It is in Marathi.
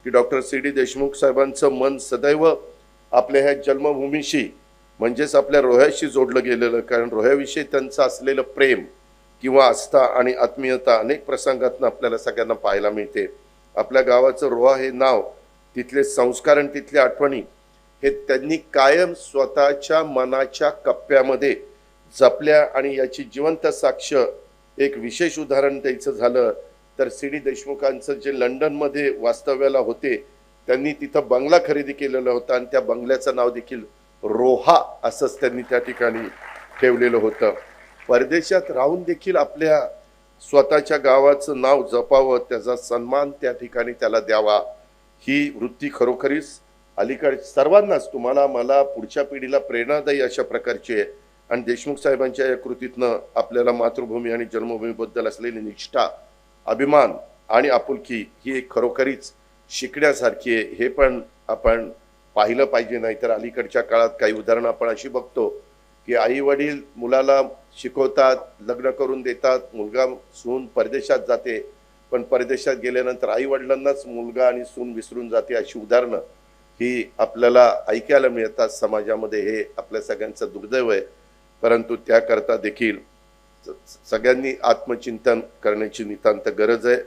की डॉक्टर सी.डी. देशमुख साहेबांचं मन सदैव आपल्या ह्या जन्मभूमीशी म्हणजेच आपल्या रोह्याशी जोडलं गेलेलं, कारण रोह्याविषयी त्यांचं असलेलं प्रेम किंवा आस्था आणि आत्मीयता अनेक प्रसंगातून आपल्याला सगळ्यांना पाहायला मिळते. आपल्या गावाचं रोहा हे नाव, तिथले संस्कार आणि तिथल्या आठवणी हे त्यांनी कायम स्वतःच्या मनाच्या कप्प्यामध्ये जपल्या आणि याची जिवंत साक्ष एक विशेष उदाहरण द्यायचं झालं तर सी.डी. देशमुखांचं जे लंडनमध्ये वास्तव्याला होते, त्यांनी तिथं बंगला खरेदी केलेला होता आणि त्या बंगल्याचं नाव देखील रोहा असंच त्यांनी त्या ठिकाणी ठेवलेलं होतं. परदेशात राहून देखील आपल्या स्वतःच्या गावाचं नाव जपावं, त्याचा सन्मान त्या ठिकाणी त्याला द्यावा, ही वृत्ती खरोखरीच अलीकडे सर्वांनाच, तुम्हाला मला पुढच्या पिढीला प्रेरणादायी अशा प्रकारची आहे. आणि देशमुख साहेबांच्या या कृतीतनं आपल्याला मातृभूमी आणि जन्मभूमीबद्दल असलेली निष्ठा, अभिमान आणि आपुलकी ही एक खरोखरीच शिकण्यासारखी आहे. हे पण आपण पाहिलं पाहिजे. नाहीतर अलीकडच्या काळात काही उदाहरणं आपण अशी बघतो की आई वडील मुलाला शिकवतात, लग्न करून देतात, मुलगा सून परदेशात जाते, पण परदेशात गेल्यानंतर आई वडिलांनाच मुलगा आणि सून विसरून जाते, अशी उदाहरणं ही आपल्याला ऐकायला मिळतात समाजामध्ये. हे आपल्या सगळ्यांचं दुर्दैव आहे. परंतु त्याकरता देखील सगळ्यांनी आत्मचिंतन करण्याची नितांत गरज आहे.